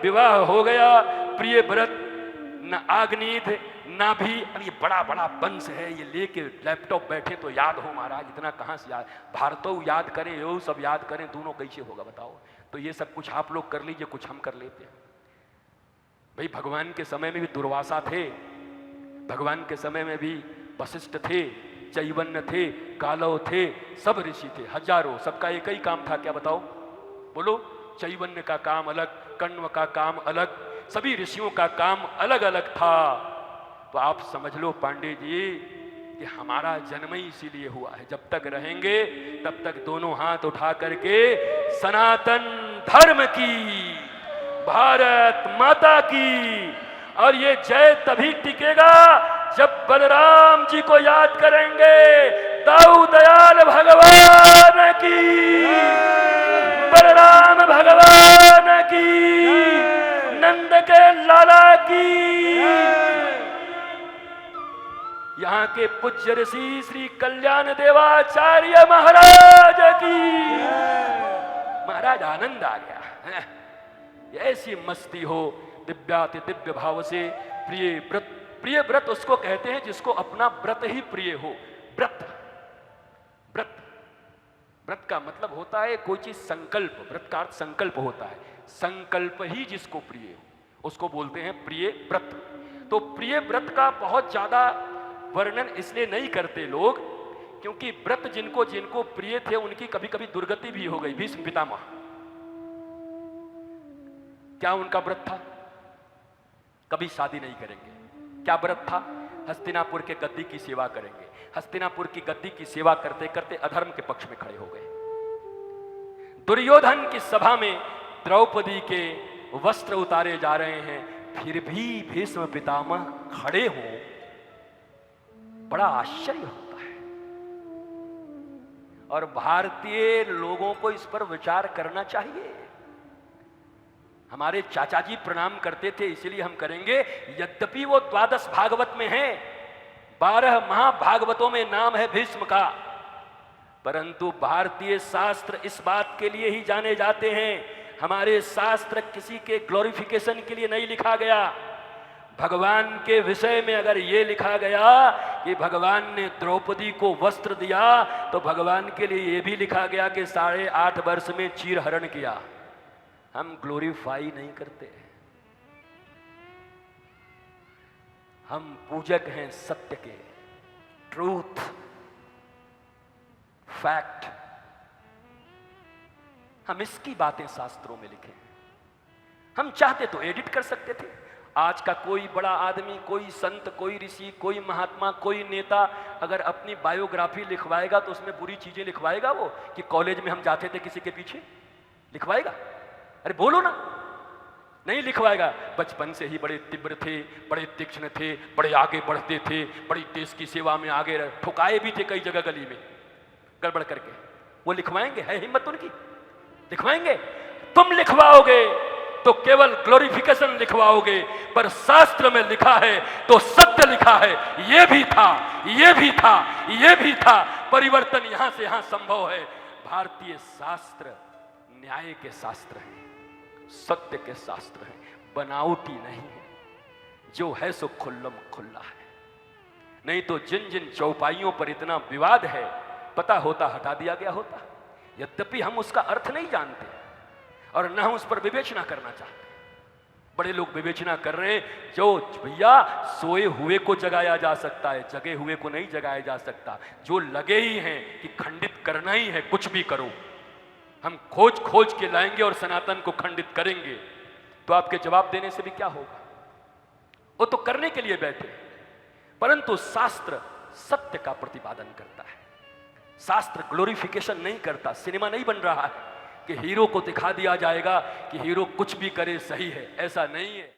विवाह हो गया, प्रिय व्रत न आग्नीत ना भी। अब ये बड़ा बड़ा वंश है, ये लेके लैपटॉप बैठे तो याद हो महाराज, इतना कहाँ से याद, भारतो याद करें यो सब याद करें, दोनों कैसे होगा बताओ। तो ये सब कुछ आप लोग कर लीजिए, कुछ हम कर लेते हैं। भाई भगवान के समय में भी दुर्वासा थे, भगवान के समय में भी वशिष्ठ थे, चैवन्य थे, कालव थे, सब ऋषि थे, हजारों, सबका एक ही काम था, क्या बताओ बोलो। चैवन्य का काम अलग, कण्व का काम अलग, सभी ऋषियों का काम अलग अलग था। तो आप समझ लो पांडे जी कि हमारा जन्म ही इसीलिए हुआ है, जब तक रहेंगे तब तक दोनों हाथ उठा करके सनातन धर्म की, भारत माता की। और ये जय तभी टिकेगा जब बलराम जी को याद करेंगे, दाऊ दयाल भगवान की, बलराम भगवान की, नंद के लाला की। यहाँ के पूज्य ऋषि श्री कल्याण देवाचार्य महाराज की। महाराज आनंद आ गया, ऐसी मस्ती हो दिव्याति दिव्य भाव से। प्रिय व्रत, प्रिय व्रत उसको कहते हैं जिसको अपना व्रत ही प्रिय हो। व्रत, व्रत, व्रत का मतलब होता है कोई चीज संकल्प, व्रत का अर्थ संकल्प होता है, संकल्प ही जिसको प्रिय हो उसको बोलते हैं प्रिय व्रत। तो प्रिय व्रत का बहुत ज्यादा वर्णन इसलिए नहीं करते लोग क्योंकि व्रत जिनको जिनको प्रिय थे उनकी कभी कभी दुर्गति भी हो गई। भीष्म पितामह, क्या उनका व्रत था? कभी शादी नहीं करेंगे। क्या व्रत था? हस्तिनापुर के गद्दी की सेवा करेंगे। हस्तिनापुर की गद्दी की सेवा करते करते अधर्म के पक्ष में खड़े हो गए। दुर्योधन की सभा में द्रौपदी के वस्त्र उतारे जा रहे हैं, फिर भी भीष्म पितामह खड़े हों, बड़ा आश्चर्य होता है। और भारतीय लोगों को इस पर विचार करना चाहिए। हमारे चाचा जी प्रणाम करते थे, इसलिए हम करेंगे। यद्यपि वो 12 भागवत में है, 12 महाभागवतों में नाम है भीष्म का, परंतु भारतीय शास्त्र इस बात के लिए ही जाने जाते हैं। हमारे शास्त्र किसी के ग्लोरिफिकेशन के लिए नहीं लिखा गया। भगवान के विषय में अगर ये लिखा गया कि भगवान ने द्रौपदी को वस्त्र दिया, तो भगवान के लिए ये भी लिखा गया कि 8.5 वर्ष में चीर हरण किया। हम ग्लोरीफाई नहीं करते, हम पूजक हैं सत्य के, ट्रूथ, फैक्ट। हम इसकी बातें शास्त्रों में लिखे। हम चाहते तो एडिट कर सकते थे। आज का कोई बड़ा आदमी, कोई संत, कोई ऋषि, कोई महात्मा, कोई नेता अगर अपनी बायोग्राफी लिखवाएगा तो उसमें बुरी चीजें लिखवाएगा वो कि कॉलेज में हम जाते थे किसी के पीछे, लिखवाएगा? अरे बोलो ना, नहीं लिखवाएगा। बचपन से ही बड़े तीव्र थे, बड़े तीक्ष्ण थे, बड़े आगे बढ़ते थे, बड़ी देश की सेवा में आगे रहे, ठुकाए भी थे कई जगह गली में गड़बड़ करके। वो लिखवाएंगे? है हिम्मत उनकी? लिखवाएंगे? तुम लिखवाओगे तो केवल ग्लोरिफिकेशन लिखवाओगे, पर शास्त्र में लिखा है तो सत्य लिखा है। ये भी था, ये भी था, ये भी था। परिवर्तन यहां से यहां संभव है। भारतीय शास्त्र न्याय के शास्त्र हैं, सत्य के शास्त्र हैं, बनावटी नहीं है। जो है सो खुल्लम खुल्ला है। नहीं तो जिन जिन चौपाइयों पर इतना विवाद है, पता होता हटा दिया गया होता। यद्यपि हम उसका अर्थ नहीं जानते और न हम उस पर विवेचना करना चाहते। बड़े लोग विवेचना कर रहे हैं, जो भैया सोए हुए को जगाया जा सकता है, जगे हुए को नहीं जगाया जा सकता। जो लगे ही हैं कि खंडित करना ही है, कुछ भी करो, हम खोज खोज के लाएंगे और सनातन को खंडित करेंगे। तो आपके जवाब देने से भी क्या होगा? वो तो करने के लिए बैठे, परंतु शास्त्र सत्य का प्रतिपादन करता है। शास्त्र ग्लोरिफिकेशन नहीं करता। सिनेमा नहीं बन रहा है कि हीरो को दिखा दिया जाएगा कि हीरो कुछ भी करे सही है, ऐसा नहीं है।